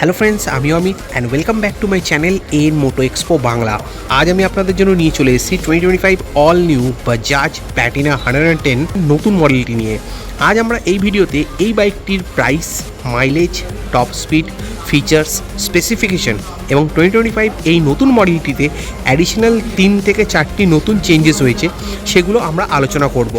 Hello friends, আমি Amit and welcome back to my channel in Moto Expo Bangla. আজ আমি আপনাদের জন্য নিয়ে চলে এসেছি 2025 অল নিউ বাজাজ প্ল্যাটিনা 110 নতুন মডেলটি নিয়ে। আজ আমরা এই ভিডিওতে এই বাইকটির price, mileage, top speed, features, specification এবং 2025 এই নতুন মডেলটিতে অ্যাডিশনাল 3 থেকে 4টি নতুন চেঞ্জেস হয়েছে, সেগুলো আমরা আলোচনা করব।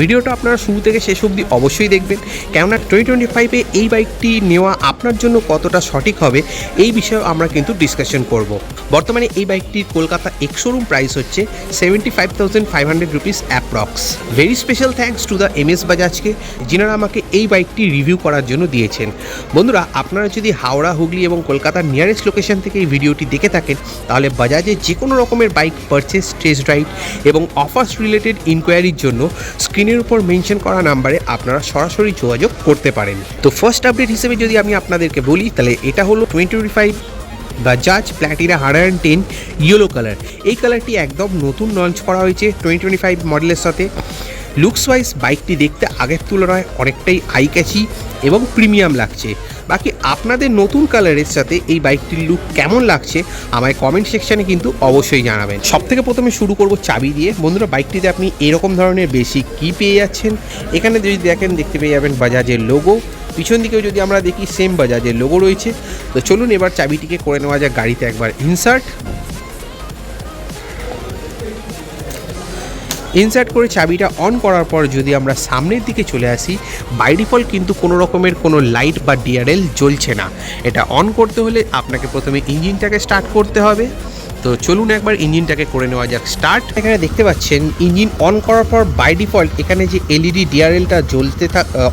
ভিডিওটা আপনারা শুরু থেকে শেষ অবধি অবশ্যই দেখবেন, কেননা 2025-এ এই বাইকটি নেওয়া আপনার জন্য কতটা সঠিক হবে এই বিষয়ে আমরা কিন্তু ডিসকাশন করব। বর্তমানে এই বাইকটির কলকাতা এক্স-শোরুম প্রাইস হচ্ছে 75,500 rupees approx. Very special thanks to the MS বাজাজকে, যিনারা আমাকে এই বাইকটি রিভিউ করার জন্য দিয়েছেন। বন্ধুরা, আপনারা যদি হাওড়া, হুগলি এবং কলকাতার নিয়ারেস্ট লোকেশন থেকে এই ভিডিওটি দেখে থাকেন, তাহলে বাজাজের যে কোনো রকমের বাইক পারচেস, টেস্ট রাইড এবং অফার্স রিলেটেড ইনকোয়ারির জন্য স্ক্রিনের উপর মেনশন করা নাম্বারে আপনারা সরাসরি যোগাযোগ করতে পারেন। তো ফার্স্ট আপডেট হিসেবে যদি আমি আপনাদেরকে বলি, তাহলে এটা হলো 2025 বাজাজ প্ল্যাটিনা 110 ইয়েলো কালার। এই কালারটি একদম নতুন লঞ্চ করা হয়েছে 2025 মডেলের সাথে। লুকস ওয়াইজ বাইকটি দেখতে আগের তুলনায় অনেকটাই আই ক্যাচি এবং প্রিমিয়াম লাগছে। বাকি আপনাদের নতুন কালারের সাথে এই বাইকটির লুক কেমন লাগছে আমায় কমেন্ট সেকশানে কিন্তু অবশ্যই জানাবেন। সবথেকে প্রথমে শুরু করব চাবি দিয়ে। বন্ধুরা, বাইকটিতে আপনি এরকম ধরনের বেসিক কি পেয়ে যাচ্ছেন। এখানে যদি দেখেন, দেখতে পেয়ে যাবেন বাজাজের লোগো। পিছন দিকেও যদি আমরা দেখি, সেম বাজাজের লোগো রয়েছে। তো চলুন এবার চাবিটিকে করে নেওয়া যাক গাড়িতে একবার ইনসার্ট করে চাবিটা অন করার পর যদি আমরা সামনের দিকে চলে আসি, বাই ডিফল্ট কিন্তু কোনো রকমের কোনো লাইট বা ডিআরএল জ্বলছে না। এটা অন করতে হলে আপনাকে প্রথমে ইঞ্জিনটাকে স্টার্ট করতে হবে। তো চলুন একবার ইঞ্জিনটাকে করে নেওয়া যাক স্টার্ট। এখানে দেখতে পাচ্ছেন ইঞ্জিন অন করার পর বাই ডিফল্ট এখানে যে এলইডি ডিআরএলটা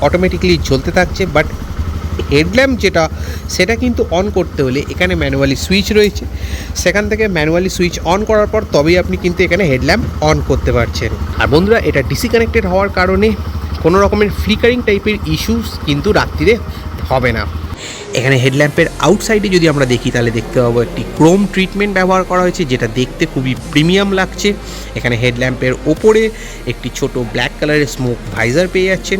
অটোমেটিক্যালি জ্বলতে থাকছে, বাট হেডল্যাম্প সেটা কিন্তু অন করতে হলে এখানে ম্যানুয়ালি সুইচ রয়েছে। সেখান থেকে ম্যানুয়ালি সুইচ অন করার পর তবেই আপনি কিন্তু এখানে হেডল্যাম্প অন করতে পারছেন। আর বন্ধুরা, এটা ডিসি কানেক্টেড হওয়ার কারণে কোনো রকমের ফ্লিকারিং টাইপের ইস্যুস কিন্তু রাত্রিরে হবে না। এখানে হেডল্যাম্পের আউটসাইডে যদি আমরা দেখি, তাহলে দেখতে পাবো একটি ক্রোম ট্রিটমেন্ট ব্যবহার করা হয়েছে, যেটা দেখতে খুবই প্রিমিয়াম লাগছে। এখানে হেডল্যাম্পের ওপরে একটি ছোট ব্ল্যাক কালারের স্মোক ভাইজার পেয়ে যাচ্ছেন।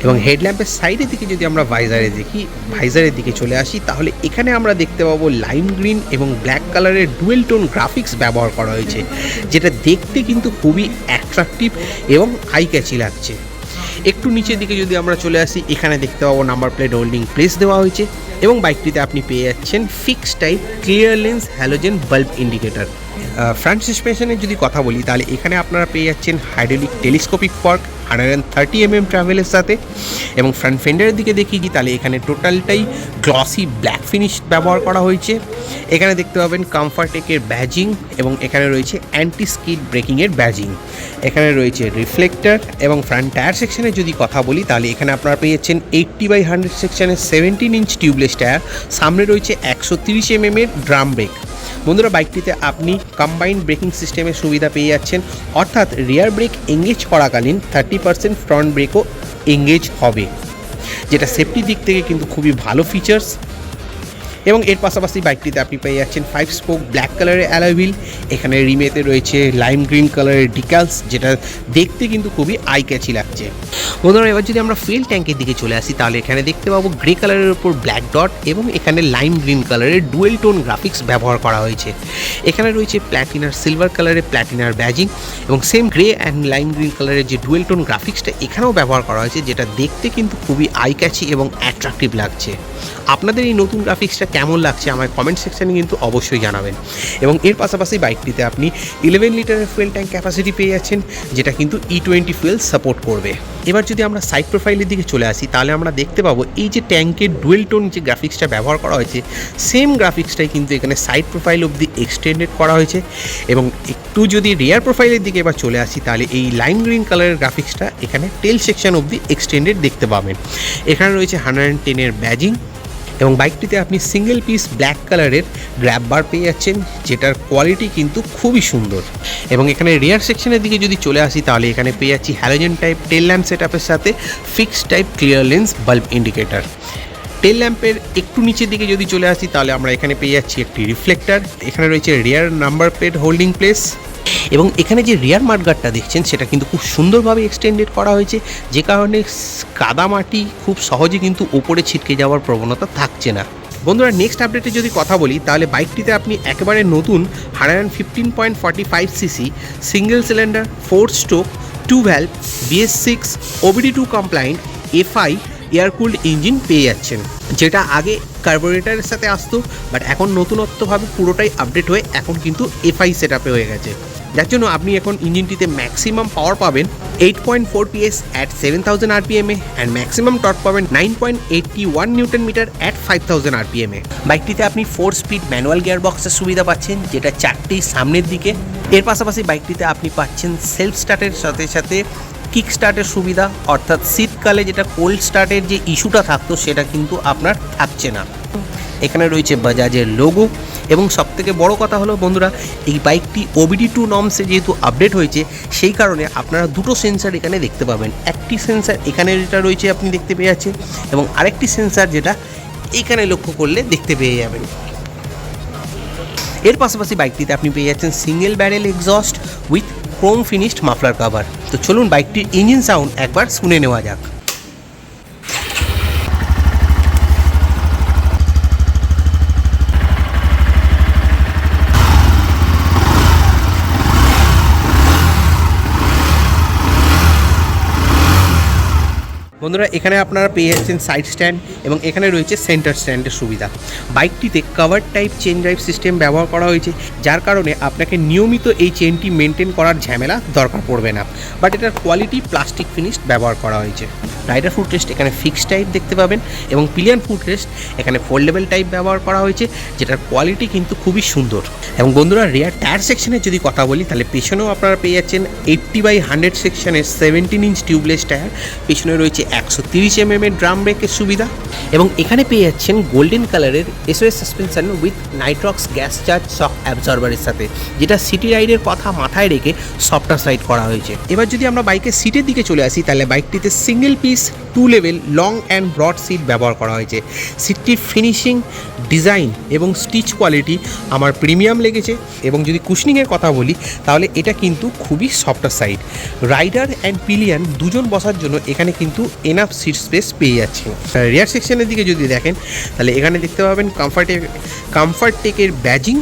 এবং হেডল্যাম্পের সাইডের দিকে যদি আমরা ভাইজারের দিকে চলে আসি, তাহলে এখানে আমরা দেখতে পাবো লাইম গ্রিন এবং ব্ল্যাক কালারের ডুয়েল টোন গ্রাফিক্স ব্যবহার করা হয়েছে, যেটা দেখতে কিন্তু খুবই অ্যাট্রাকটিভ এবং আই ক্যাচি লাগছে। একটু নিচের দিকে যদি আমরা চলে আসি, এখানে দেখতে পাবো নাম্বার প্লেট হোল্ডিং প্লেস দেওয়া হয়েছে এবং বাইকটিতে আপনি পেয়ে যাচ্ছেন fix type clear lens halogen bulb indicator. Front সাসপেনশনের যদি কথা বলি, তাহলে এখানে আপনারা পেয়ে যাচ্ছেন হাইড্রোলিক টেলিস্কোপিক ফর্ক 130mm ট্রাভেলের সাথে। এবং ফ্রন্ট ফেন্ডারের দিকে দেখি, তাহলে এখানে টোটালটাই গ্লসি ব্ল্যাক ফিনিশ ব্যবহার করা হয়েছে। এখানে দেখতে পাবেন কমফর্টেকের ব্যাজিং এবং এখানে রয়েছে অ্যান্টি স্কিড ব্রেকিংয়ের ব্যাজিং। এখানে রয়েছে রিফ্লেক্টর। এবং ফ্রন্ট টায়ার সেকশনের যদি কথা বলি, তাহলে এখানে আপনারা পেয়ে যাচ্ছেন 80/100 সেকশনের 17 ইঞ্চ টিউবলেস টায়ার। সামনে রয়েছে 130mm এর ড্রাম ব্রেক। বন্ধুরা, বাইকটিতে আপনি কম্বাইন্ড ব্রেকিং সিস্টেমের সুবিধা পেয়ে যাচ্ছেন, অর্থাৎ রিয়ার ব্রেক এঙ্গেজ করাকালীন 30% ফ্রন্ট ব্রেকও এঙ্গেজ হবে, যেটা সেফটির দিক থেকে কিন্তু খুবই ভালো ফিচার্স। এবং এর পাশাপাশি বাইকটিতে আপনি পেয়ে যাচ্ছেন 5 স্পোক ব্ল্যাক কালারের অ্যালয় হুইল। এখানে রিমেতে রয়েছে লাইম গ্রিন কালারের ডিকালস, যেটা দেখতে কিন্তু খুবই আই ক্যাচি লাগছে। বন্ধুরা, এবার যদি আমরা ফুয়েল ট্যাঙ্কের দিকে চলে আসি, তাহলে এখানে দেখতে পাবো গ্রে কালারের উপর ব্ল্যাক ডট এবং এখানে লাইম গ্রিন কালারের ডুয়েল টোন গ্রাফিক্স ব্যবহার করা হয়েছে। এখানে রয়েছে প্ল্যাটিনার সিলভার কালারের প্ল্যাটিনার ব্যাজিং এবং same grey and lime green কালারের যে ডুয়েল টোন গ্রাফিক্সটা এখানেও ব্যবহার করা হয়েছে, যেটা দেখতে কিন্তু খুবই আই ক্যাচি এবং অ্যাট্রাকটিভ লাগছে। আপনাদের এই নতুন গ্রাফিক্সটা কেমন লাগছে আমার কমেন্ট সেকশানে কিন্তু অবশ্যই জানাবেন। এবং এর পাশাপাশি বাইকটিতে আপনি 11 লিটারের ফুয়েল ট্যাঙ্ক ক্যাপাসিটি পেয়ে যাচ্ছেন, যেটা কিন্তু E20 ফুয়েল সাপোর্ট করবে। এবার যদি আমরা সাইড প্রোফাইলের দিকে চলে আসি, তাহলে আমরা দেখতে পাবো এই যে ট্যাঙ্কের ডুয়েল টোন যে গ্রাফিক্সটা ব্যবহার করা হয়েছে, সেম গ্রাফিক্সটাই কিন্তু এখানে সাইড প্রোফাইল অবধি এক্সটেন্ডেড করা হয়েছে। এবং একটু যদি রিয়ার প্রোফাইলের দিকে এবার চলে আসি, তাহলে এই লাইম গ্রিন কালারের গ্রাফিক্সটা এখানে টেল সেকশন অবধি এক্সটেন্ডেড দেখতে পাবেন। এখানে রয়েছে 110-এর ব্যাজিং এবং বাইকটিতে আপনি সিঙ্গেল পিস ব্ল্যাক কালারের গ্র্যাব বার পেয়ে যাচ্ছেন, যেটার কোয়ালিটি কিন্তু খুবই সুন্দর। এবং এখানে রিয়ার সেকশনের দিকে যদি চলে আসি, তাহলে এখানে পেয়ে যাচ্ছি হ্যালোজেন টাইপ টেল ল্যাম্প সেটআপের সাথে fix type clear lens bulb indicator. Tail ল্যাম্পের একটু নিচের দিকে যদি চলে আসি, তাহলে আমরা এখানে পেয়ে যাচ্ছি একটি রিফ্লেক্টর। এখানে রয়েছে রিয়ার নাম্বার প্লেট হোল্ডিং প্লেস এবং এখানে যে রিয়ার মাঠগার্ডটা দেখছেন সেটা কিন্তু খুব সুন্দরভাবে এক্সটেন্ডেড করা হয়েছে, যে কারণে কাদামাটি খুব সহজে কিন্তু ওপরে ছিটকে যাওয়ার প্রবণতা থাকছে না। বন্ধুরা নেক্সট আপডেটে যদি কথা বলি তাহলে বাইকটিতে আপনি একেবারে নতুন 115.45 CC single cylinder 4 stroke 2 valve BS6 OBD2 compliant FI air cooled engine পেয়ে যাচ্ছেন, যেটা আগে কার্বোরেটরের সাথে আসতো, বাট এখন নতুনত্বভাবে পুরোটাই আপডেট হয়ে এখন কিন্তু FI সেট আপে হয়ে গেছে, যার জন্য আপনি এখন ইঞ্জিনটিতে ম্যাক্সিমাম পাওয়ার পাবেন 8.4 PS at 7000 RPM and maximum torque পাবেন 9.81 নিউটন মিটার at 5000 RPM। বাইকটিতে আপনি 4 স্পিড ম্যানুয়াল গিয়ার বক্সের সুবিধা পাচ্ছেন, যেটা 4টি সামনের দিকে। এর পাশাপাশি বাইকটিতে আপনি পাচ্ছেন সেলফ স্টার্টের সাথে সাথে কিক স্টার্টের সুবিধা, অর্থাৎ শীতকালে যেটা কোল্ড স্টার্টের যে ইস্যুটা থাকতো সেটা কিন্তু আপনার থাকছে না। এখানে রয়েছে বাজাজের লোগো, এবং সবথেকে বড় কথা হলো বন্ধুরা, এই বাইকটি OBD2 নর্মসে যেহেতু আপডেট হয়েছে সেই কারণে আপনারা দুটো সেন্সার এখানে দেখতে পাবেন। একটি সেন্সার এখানে যেটা রয়েছে আপনি দেখতে পেয়ে যাচ্ছেন, এবং আরেকটি সেন্সার যেটা এখানে লক্ষ্য করলে দেখতে পেয়ে যাবেন। এর পাশাপাশি বাইকটিতে আপনি পেয়ে যাচ্ছেন single barrel exhaust with Chrome finished muffler cover. তো চলুন বাইকটির ইঞ্জিন সাউন্ড একবার শুনে নেওয়া যাক। বন্ধুরা এখানে আপনারা পেয়ে যাচ্ছেন সাইড স্ট্যান্ড, এবং এখানে রয়েছে সেন্টার স্ট্যান্ডের সুবিধা। বাইকটিতে cover type chain drive system ব্যবহার করা হয়েছে, যার কারণে আপনাকে নিয়মিত এই চেনটি মেনটেন করার ঝামেলা দরকার পড়বে না, বাট এটার কোয়ালিটি প্লাস্টিক ফিনিশড ব্যবহার করা হয়েছে। রাইডার ফুট রেস্ট এখানে ফিক্সড টাইপ দেখতে পাবেন, এবং পিলিয়ন ফুট রেস্ট এখানে ফোল্ডেবল টাইপ ব্যবহার করা হয়েছে, যেটার কোয়ালিটি কিন্তু খুবই সুন্দর। এবং বন্ধুরা রিয়ার টায়ার সেকশনের যদি কথা বলি তাহলে পেছনেও আপনারা পেয়ে যাচ্ছেন 80/100 সেকশনের 17 ইঞ্চ টিউবলেস টায়ার। পেছনে রয়েছে 130 mm এর ড্রাম ব্রেকের সুবিধা, এবং এখানে পেয়ে যাচ্ছেন গোল্ডেন কালারের SOS suspension with nitrox gas charge shock অ্যাবজর্বারের সাথে, যেটা সিটি রাইডের কথা মাথায় রেখে সফটওয়্যার সাইড করা হয়েছে। এবার যদি আমরা বাইকের সিটের দিকে চলে আসি তাহলে বাইকটিতে single piece 2 level long and broad seat ব্যবহার করা হয়েছে। সিটটির ফিনিশিং, ডিজাইন এবং স্টিচ কোয়ালিটি আমার প্রিমিয়াম লেগেছে, এবং যদি কুশনিংয়ের কথা বলি তাহলে এটা কিন্তু খুবই software side. Rider and pillion দুজন বসার জন্য এখানে কিন্তু এনাফ সিট স্পেস পেয়ে যাচ্ছে। রিয়ার সেকশনের দিকে যদি দেখেন তাহলে এখানে দেখতে পাবেন কমফর্ট টেকের ব্যাজিং।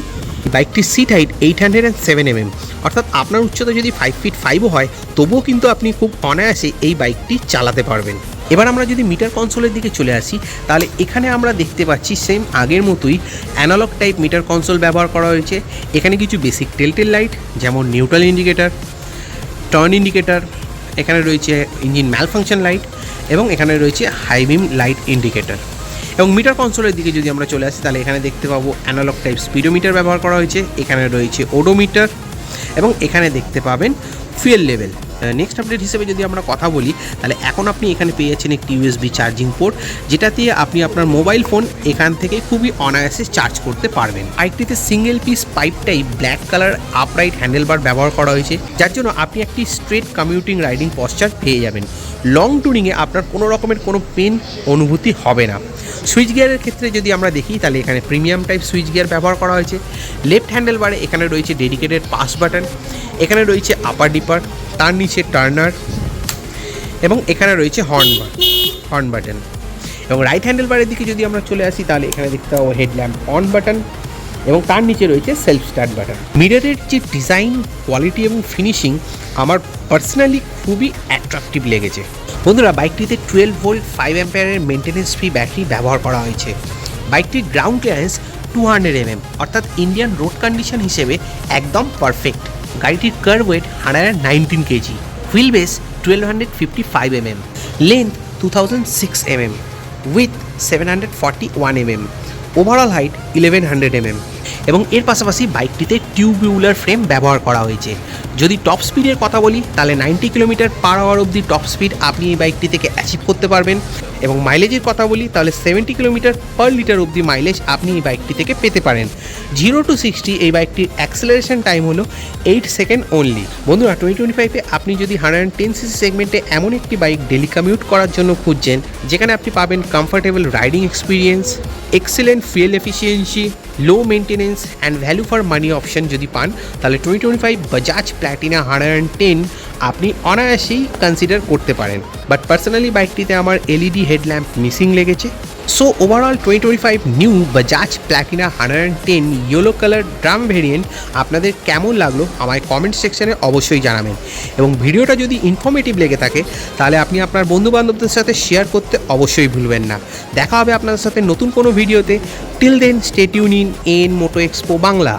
বাইকটির সিট হাইট 807 mm, অর্থাৎ আপনার উচ্চতা যদি 5 feet 5ও হয় তবুও কিন্তু আপনি খুব অনায়াসে এই বাইকটি চালাতে পারবেন। এবার আমরা যদি মিটার কনসোলের দিকে চলে আসি তাহলে এখানে আমরা দেখতে পাচ্ছি সেম আগের মতোই অ্যানালগ টাইপ মিটার কনসোল ব্যবহার করা হয়েছে। এখানে কিছু বেসিক টেল লাইট যেমন নিউট্রাল ইন্ডিকেটর, টার্ন ইন্ডিকেটর, এখানে রয়েছে ইঞ্জিন ম্যালফাংশন লাইট, এবং এখানে রয়েছে হাই বিম লাইট ইন্ডিকেটর। এবং মিটার কনসোলের দিকে যদি আমরা চলে আসি তাহলে এখানে দেখতে পাবো অ্যানালগ টাইপ স্পিডোমিটার ব্যবহার করা হয়েছে, এখানে রয়েছে ওডোমিটার, এবং এখানে দেখতে পাবেন ফুয়েল লেভেল। নেক্সট আপডেট হিসেবে যদি আমরা কথা বলি তাহলে এখন আপনি এখানে পেয়ে যাচ্ছেন একটি USB চার্জিং পোর্ট, যেটা দিয়ে আপনি আপনার মোবাইল ফোন এখান থেকে খুবই অনায়াসে চার্জ করতে পারবেন। বাইকটিতে single piece pipe type black colour upright handlebar ব্যবহার করা হয়েছে, যার জন্য আপনি একটি স্ট্রেট কমিউটিং রাইডিং পশ্চার পেয়ে যাবেন। লং ট্যুরিংয়ে আপনার কোনো রকমের কোনো পেন অনুভূতি হবে না। সুইচ গিয়ারের ক্ষেত্রে যদি আমরা দেখি তাহলে এখানে প্রিমিয়াম টাইপ সুইচ গিয়ার ব্যবহার করা হয়েছে। লেফট হ্যান্ডেল বারে এখানে রয়েছে ডেডিকেটেড পাস বাটন, এখানে রয়েছে আপার ডিপার, তার নিচে টার্নার, এবং এখানে রয়েছে হর্ন বাটন। এবং রাইট হ্যান্ডেল বারের দিকে যদি আমরা চলে আসি তাহলে এখানে দেখতে পাবো হেডল্যাম্প অন বাটন, এবং তার নিচে রয়েছে সেলফ স্টার্ট বাটন। মিররের যে ডিজাইন, কোয়ালিটি এবং ফিনিশিং আমার পার্সোনালি খুবই অ্যাট্রাকটিভ লেগেছে। বন্ধুরা বাইকটিতে 12 ভোল্ট 5 অ্যাম্পিয়ারের মেনটেনেন্স ফ্রি ব্যাটারি ব্যবহার করা হয়েছে। বাইকটির গ্রাউন্ড ক্লিয়ারেন্স 200 mm, অর্থাৎ ইন্ডিয়ান রোড কন্ডিশন হিসেবে একদম পারফেক্ট। গাড়িটির kerb weight 119 kg, wheel base 1255 mm, length 2006 mm with 741 mm, overall height 1100 mm, এবং এর পাশাপাশি বাইকটিতে টিউবুলার ফ্রেম ব্যবহার করা হয়েছে। যদি টপ স্পিডের কথা বলি তাহলে 90 km/h অবধি টপ স্পিড আপনি এই বাইকটি থেকে অ্যাচিভ করতে পারবেন, এবং মাইলেজের কথা বলি তাহলে 70 km/l অবধি মাইলেজ আপনি এই বাইকটি থেকে পেতে পারেন। 0 to 60 এই বাইকটির অ্যাক্সেলারেশন টাইম হলো 8 সেকেন্ড অনলি। বন্ধুরা 2025-এ আপনি যদি 110cc সেগমেন্টে এমন একটি বাইক ডেলি কমিউট করার জন্য খুঁজছেন যেখানে আপনি পাবেন comfortable riding experience, excellent fuel efficiency, low maintenance and value for money option যদি পান তাহলে 2025 বাজাজ প্ল্যাটিনা 110 আপনি অনায়াসেই কনসিডার করতে পারেন। বাট পার্সোনালি বাইকটিতে আমার LED হেডল্যাম্প মিসিং লেগেছে। So overall 2025 new Bajaj Platina 110 yellow colour drum variant আপনাদের কেমন লাগলো আমায় কমেন্ট সেকশনে অবশ্যই জানাবেন, এবং ভিডিওটা যদি ইনফরমেটিভ লেগে থাকে তাহলে আপনি আপনার বন্ধুবান্ধবদের সাথে শেয়ার করতে অবশ্যই ভুলবেন না। দেখা হবে আপনাদের সাথে নতুন কোনো ভিডিওতে। Till then stay tuned in Moto Expo Bangla.